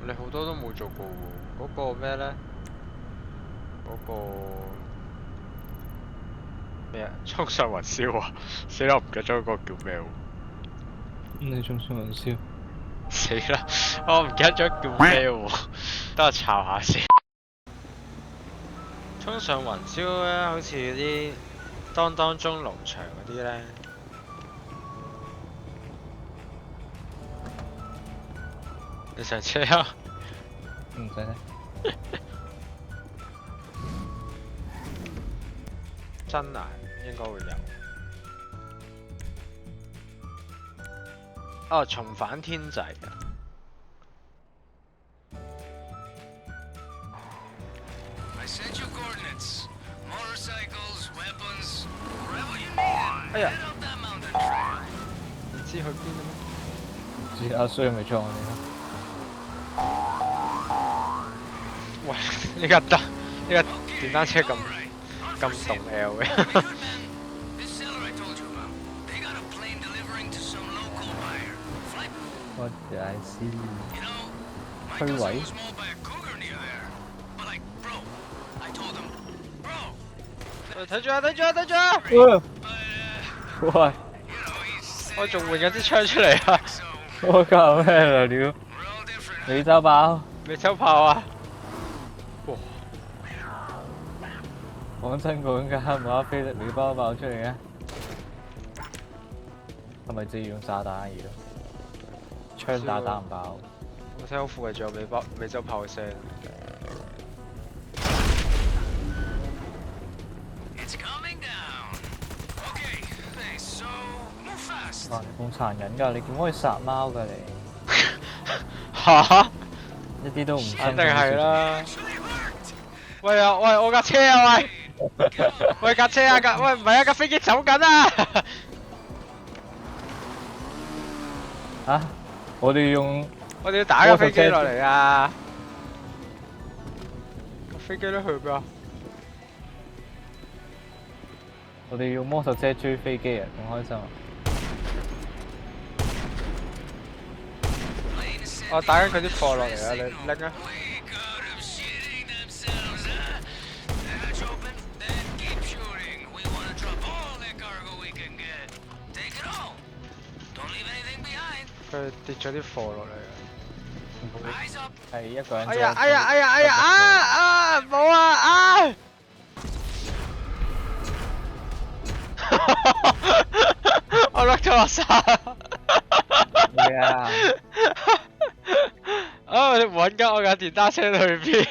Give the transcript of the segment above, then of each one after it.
你好多都冇做過喎。嗰個咩咧？嗰個咩啊？衝上雲霄啊！死啦！我唔記得咗嗰個叫咩喎？你仲上雲霄？死啦！我唔記得咗叫咩喎？等我查下先。衝上雲霄咧，好似嗰啲當中農場嗰啲咧。你上車啊？唔使咧。真啊，應該會有。哦，重返天際啊！哎呀！唔知去邊啊？唔知阿衰咪撞我哋喂，呢架得呢架電單車咁動 L 嘅。What did I see？虛位？睇住啊！睇住啊！睇住啊！喂！我仲換緊支槍出嚟啊！我靠咩來料？美洲豹？美洲豹啊！哇！講真講假，冇得飛美洲豹出嚟嘅，係咪自己用炸彈而咯？槍打唔爆。我聽好附近仲有美洲豹嘅聲。哇！你咁殘忍㗎！你點可以殺貓㗎你？嚇！一啲都唔親。肯定係啦。喂啊！喂，我架車啊！喂！喂架車啊！喂唔係啊！架飛機走緊啊！嚇！我哋要打架飛機落嚟啊！個飛機都去邊啊？我哋用摩托車追飛機啊！咁開心啊！我打緊佢啲貨落嚟啊！你拎啊！佢跌咗啲貨落嚟啊！係一個人。哎呀！哎呀！哎呀！哎呀！啊！冇啊！啊！我甩咗落山。咩啊？啊！你揾緊我架電單車去邊？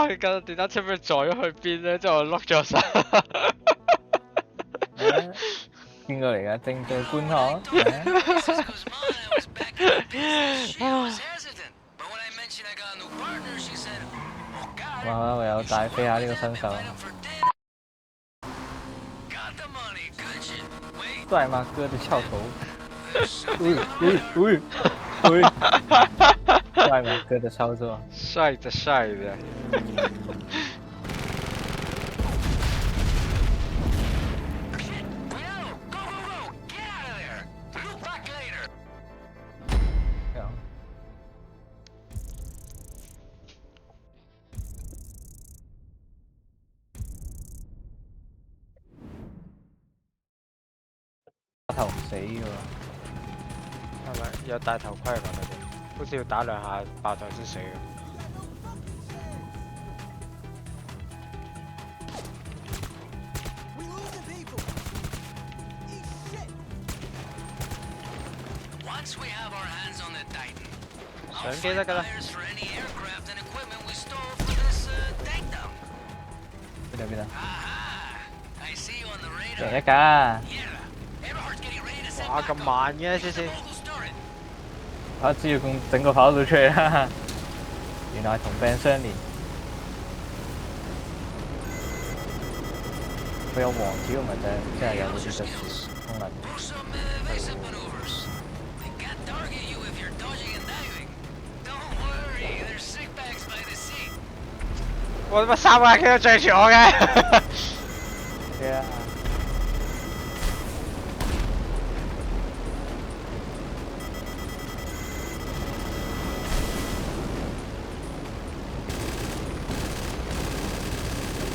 你架電單車俾佢載咗去邊咧？之後我甩咗山。邊個嚟㗎？正在觀看。哇！唯有帶飛下呢個新手。帥嗎哥的翹頭？帥嗎哥的操作？帥的帥的。打頭唔死㗎喎。係咪有戴頭盔㗎佢哋？好似要打2下爆頭先死嘅。相機得㗎啦。邊啊？贏一架。哇！咁慢嘅先。我知要咁整個跑道出嚟啦。原來同病相連。佢有黃條咪即係有嗰啲特殊功能。我他媽300K都追住我嘅。Yeah. 哇！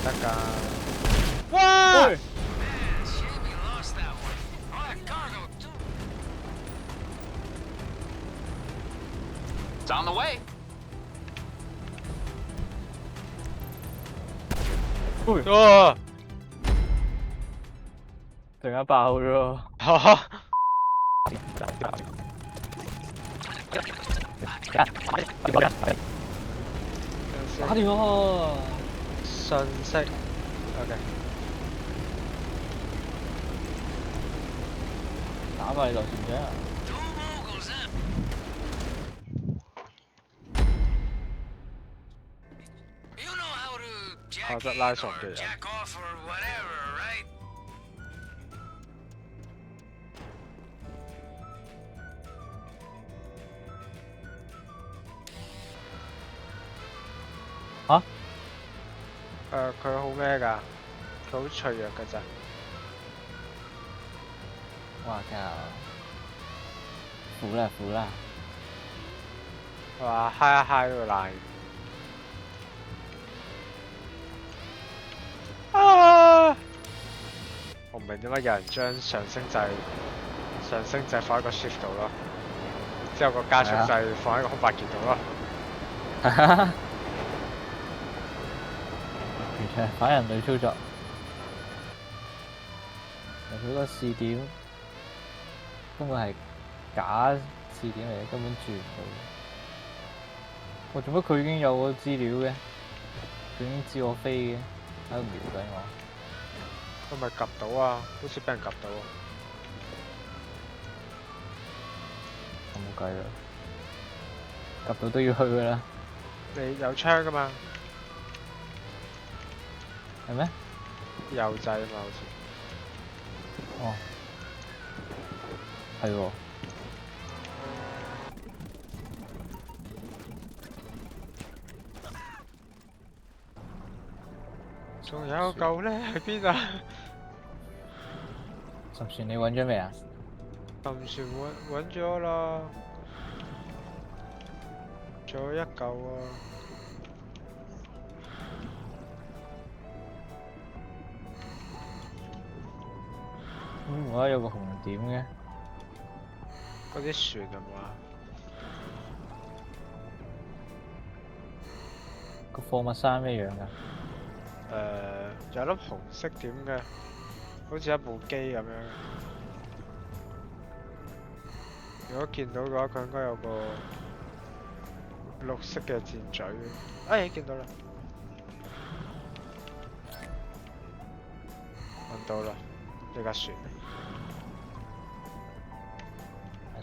得㗎。哇！ It's on the way. 哦，突然間爆咗。哈哈。打電話。信息 ，OK。打過嚟就算啫。學得拉熟嘅人。嚇？佢好咩㗎？佢好脆弱㗎咋。哇靠！服啦服啦！哇，嗨一嗨都會爛。啊！我唔明點解有人將上升掣放喺個 shift 度咯，之後個加速掣放喺個空白鍵度咯。完全係反人類操作。佢個視點根本係假視點嚟嘅，根本轉唔到。我做乜佢已經有個資料嘅？佢已經知我飛嘅，喺度瞄緊我。佢咪及到啊？好似俾人及到啊！我冇計啦，及到都要去㗎啦。你有槍㗎嘛？係咩？右掣啊嘛，好似。哦，係喎。仲有嚿咧喺邊啊？十船你揾咗未啊？沉船揾咗啦，仲有一嚿啊！我覺得有個紅點嘅。嗰啲船係嘛？個貨物衫咩樣㗎？有粒紅色點嘅，好似一部機咁樣。如果見到嘅話，佢應該有個綠色嘅箭嘴。哎，見到啦！揾到啦，呢架船。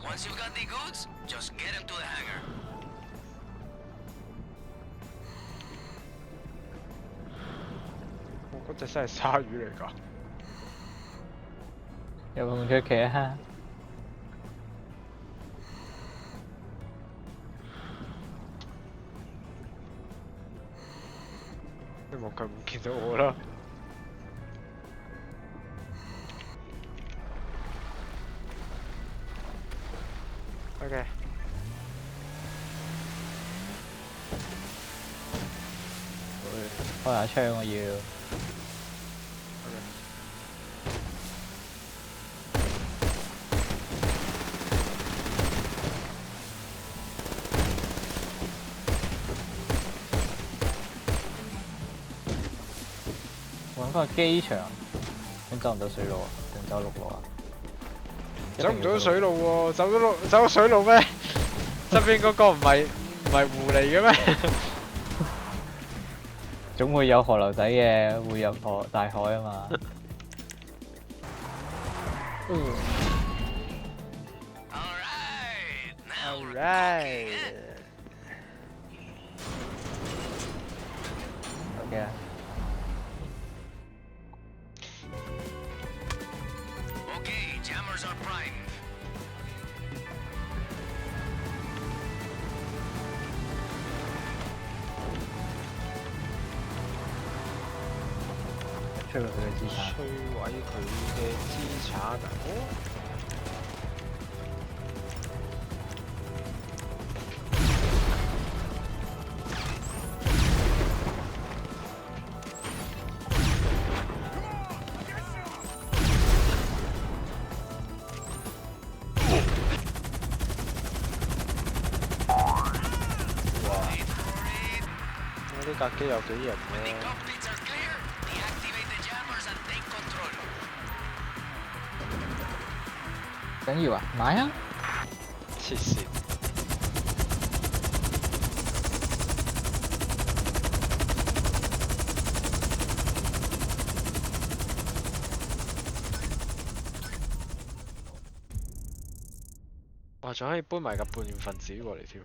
Once you've got the goods, just get them to the hangar. 嗰隻真係鯊魚嚟㗎。有冇出奇啊？希望佢唔見到我啦。OK。開下槍我要。揾翻個機場，咁走唔到水路啊？定走陸路啊？走唔到水路喎，走水路咩？側邊嗰個唔係湖嚟嘅咩？總會有河流底嘅，會入大海啊嘛。Alright。OK 啊。Okay, jammers are primed. 摧毀佢嘅資產。摧毀佢嘅資產啊！啲架機有幾型 When the 喎。 cockpits are clear, deactivate the jammers and take control. 緊要啊，買啊！黐線。哇！仲可以搬埋架半年分子過嚟添。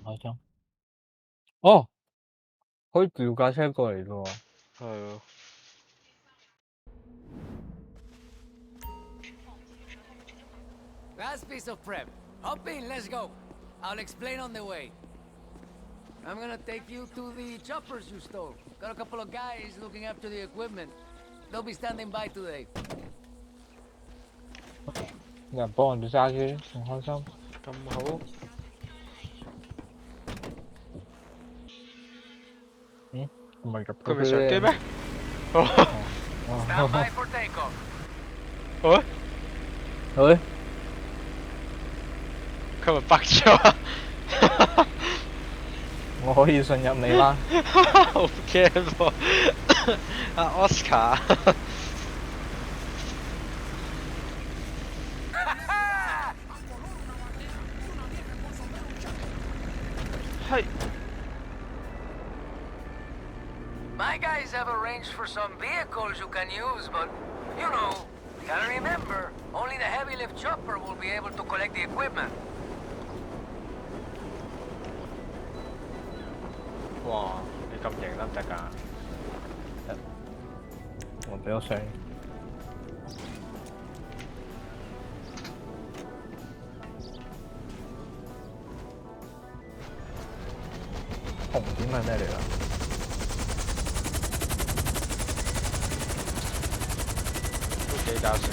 開心。哦，可以調架車過嚟嘅喎。係啊。Last piece of prep. Hop in, let's go. I'll explain on the way. I'm gonna take you to the choppers you stole. Got a couple of guys looking after the equipment. They'll be standing by today. 有人幫我哋揸機，仲開心。咁好。唔係入佢咪上機咩？ Stand by for takeoff. 喂，喂，佢咪白咗啊？我可以信任你嗎？好驚喎！阿 Oscar。係。 My guys have arranged for some vehicles you can use, but, you know, gotta remember, only the heavy lift chopper will be able to collect the equipment. 哇！你咁型得唔得㗎？我俾我上。紅點係咩嚟㗎？都幾搞笑。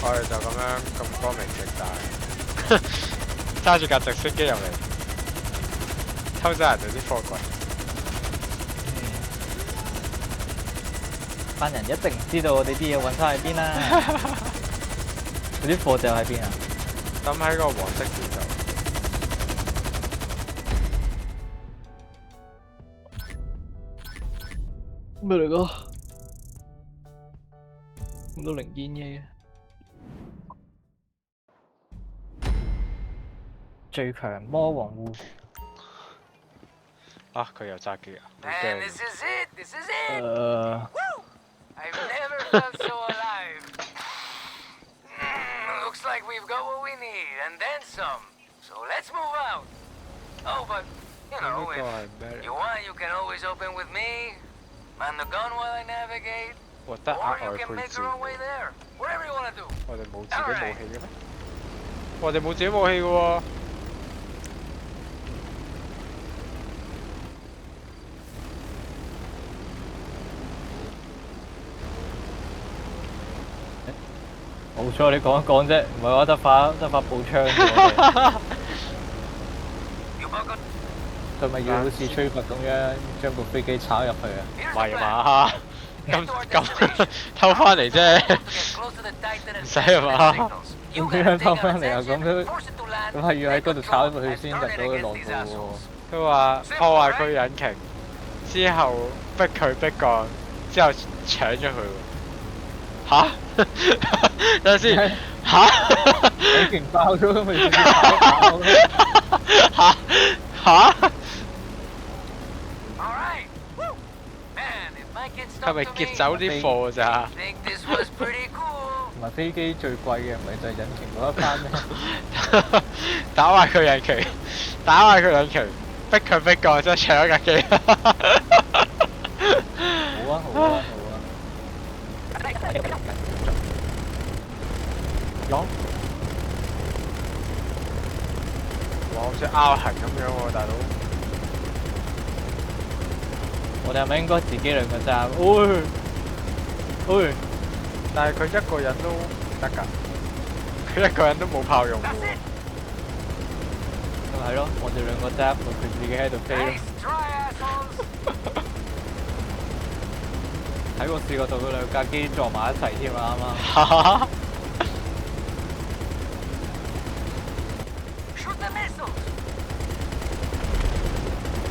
我哋就咁樣咁光明正大，揸住架直升機入嚟，偷走人哋啲貨櫃。班人一定唔知道我哋啲嘢揾翻喺邊啦。嗰啲貨就喺邊啊？抌喺個黃色字度。咩嚟㗎？咁多零件嘢。最強魔王護。啊！佢又揸機啊！好 And 驚 this is it! This is it! Uh. Woo! I've never felt so alive. Looks like we've got what we need, and then some. So let's move out. Oh, but, you know, if you want, you can always open with me. Man the gun while I navigate. 獲得 Or 額 you 外 can 配 make 置。 your own way there. Whatever you want to do. 我哋冇自己武器嘅咩？我哋冇自己武器嘅喎。冇錯，你講一講啫，唔係話得把步槍嘅。佢咪要好似吹佛咁樣將部飛機炒入去啊？唔係嘛？咁偷翻嚟啫，唔使係嘛？咁點樣偷翻嚟啊？咁係要喺嗰度炒入去先入到去內部喎。佢話破壞佢引擎，之後逼佢逼降，之後搶咗佢喎。吓？等陣先。吓？引擎爆咗咁咪直接炒咯。吓？吓？係咪劫走啲貨咋？同埋飛機最貴嘅唔係就係引擎嗰一 part 咩？打壞佢引擎，打壞佢引擎，逼佢逼降，之後搶咗架機。好啊好啊好啊！有。哇！好似拗痕咁樣喎，大佬。我哋係咪應該自己兩個揸？但係佢一個人都唔得㗎，佢一個人都冇炮用喎。係咯，我哋兩個揸，佢自己喺度飛咯。喺我試過同佢兩架機撞埋一齊添啊！啱啱。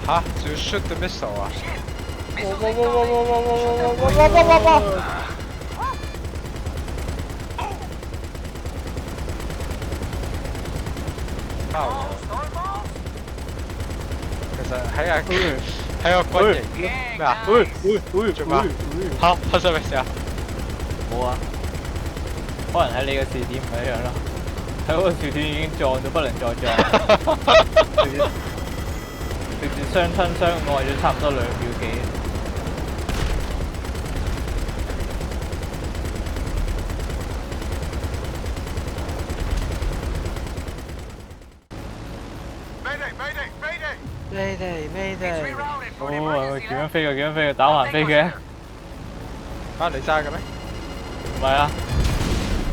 嚇！吓，仲要 shoot the missile 啊！ Missiles 哇 incoming. 包 Storm balls? 其實喺個軍營咩啊？做咩？嚇發生咩事啊？冇啊，可能喺你嘅視點唔一樣啦。喺嗰個視點已經撞到不能再撞，直接雙親相愛咗差唔多2秒幾。It's rerouted for 哦， emergency 點樣 left. 飛嘅？點樣飛嘅？打橫飛嘅？啊你揸嘅咩？唔係啊，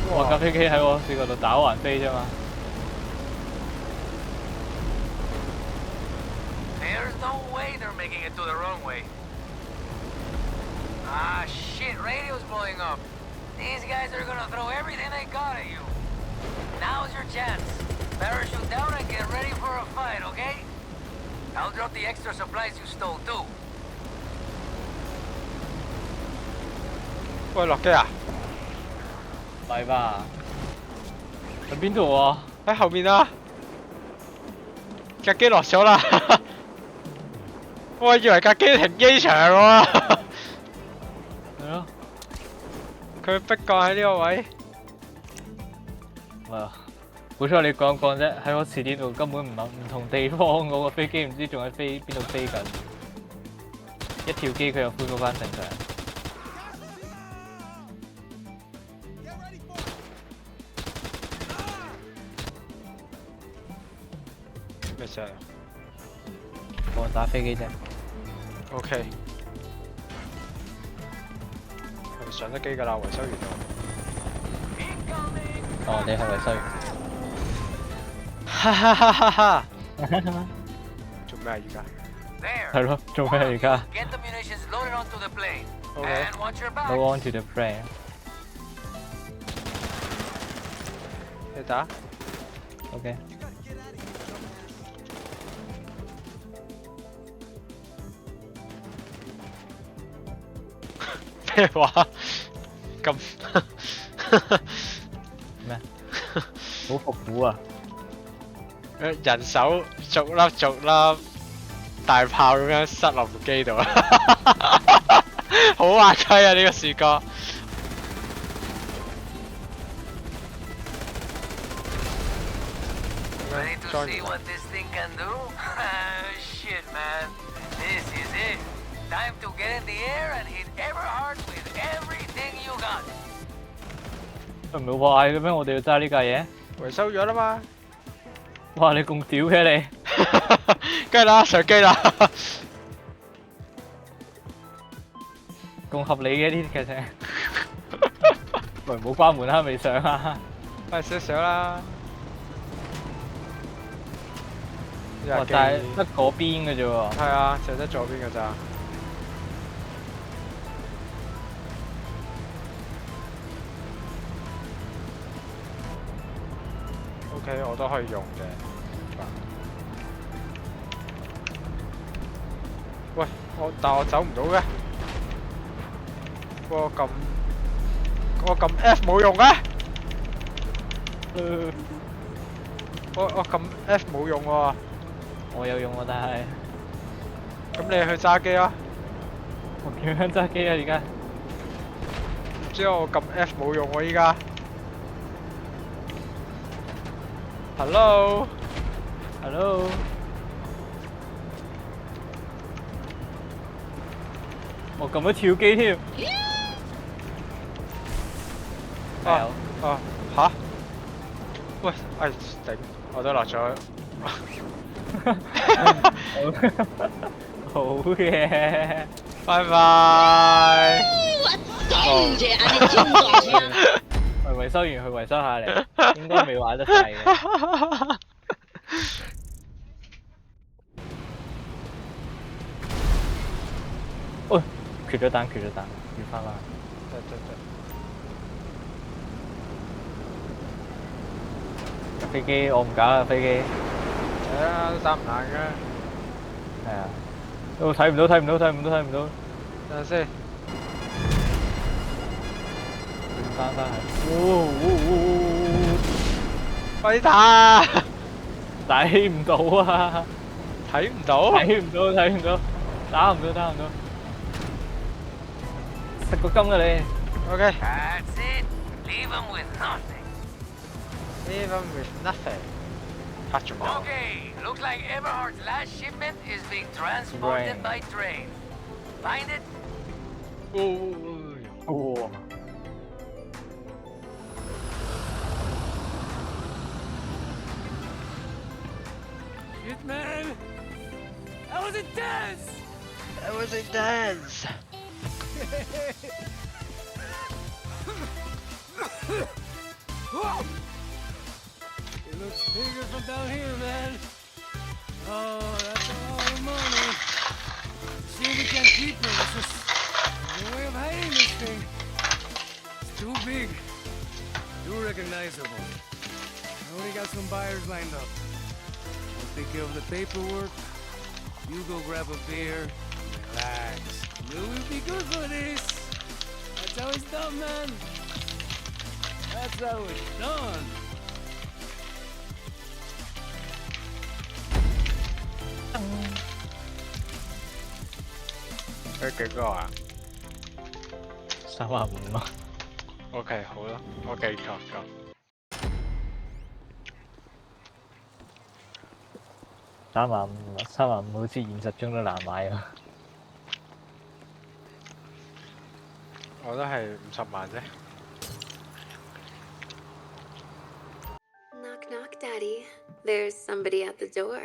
我架飛機喺我視角度打橫飛啫嘛。 There's no way they're making it to the runway. Ah, shit, radio's blowing up. These guys are gonna throw everything they got at you. Now's your chance. Parachute down and get ready for a fight, okay? I'll drop the extra supplies you stole too. 喂落機啊！唔係吧？喺邊度啊？喺後面啊！架機落咗啦！我以為架機停機場喎。係咯，佢逼降喺呢個位。唔係啊。好彩你講啫，喺我視點度根本唔同地方嗰個飛機唔知仲喺邊度飛緊，一跳機佢又恢復翻正常。咩事啊我打飛機啫。 ？OK。係咪上得機㗎啦？維修員度。哦，你係維修員。哈哈哈哈哈！做咩啊？而家 There. 係咯，做咩而家 Get the munitions loaded onto the plane. Okay. And watch your back. ？Go on to the plane。你打？ OK。咩話？咁咩？好復古啊！人手逐粒逐粒大炮咁樣塞落部機度啊！好滑稽啊！呢個視覺。Ready to see what this thing can do? Shit, man. This is it. Time to get in the air and hit Everhard with everything you got. 唔係壞嘅咩？我哋要揸呢架嘢？維修咗啦嘛。哇！你咁屌嘅你，梗係啦，上機啦。咁合理嘅呢啲劇情。喂，唔好關門啦，未上啊！快少少啦。哇！但係得嗰邊嘅啫喎。係啊，就得左邊㗎咋。OK， 我都可以用嘅。喂，但我走唔到嘅。我撳 F 冇用嘅。我撳 F 冇用喎。我有用喎，但係咁你去揸機啊？我點樣揸機啊？而家唔知我撳 F 冇用喎，依家。Hello， Hello，我撳咗跳機添。加油！啊吓？喂，哎頂，我都落咗。好嘢！拜拜。喂，維修員去維修下你，應該未玩得晒嘅。喂，缺咗彈，要翻啦。得。飛機我唔搞啦，飛機。係啊，都打唔爛嘅。係啊。我睇唔到，睇唔到，睇唔到，睇唔到。等陣先。轉翻去。快啲打！睇唔到啊！睇唔到。睇唔到，睇唔到，打唔到，打唔到。食個金啊你！ OK。 That's it. Leave them with nothing. Leave them with nothing. Catch them all. Okay, looks like Everhart's last shipment is being transported Train. by train. Find it? 哇！ Shit, man! That was intense! That was intense. It looks bigger from down here, man. Oh, that's a lot of money. See if we can keep it. It's just no way of hiding this thing. It's too big. Too recognizable. I already got some buyers lined up. I'll take care of the paperwork. You go grab a beer. Relax. You will be good for this. That's how it's done, man. That's how it's done. Cái幾個啊35咯。 ？OK，好啦，我記錯咗。35好似現實中都難買啊！我都係50萬啫。Knock, knock, Daddy. There's somebody at the door.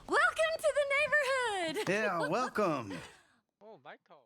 Welcome to the neighborhood! Yeah, welcome. Oh, Michael。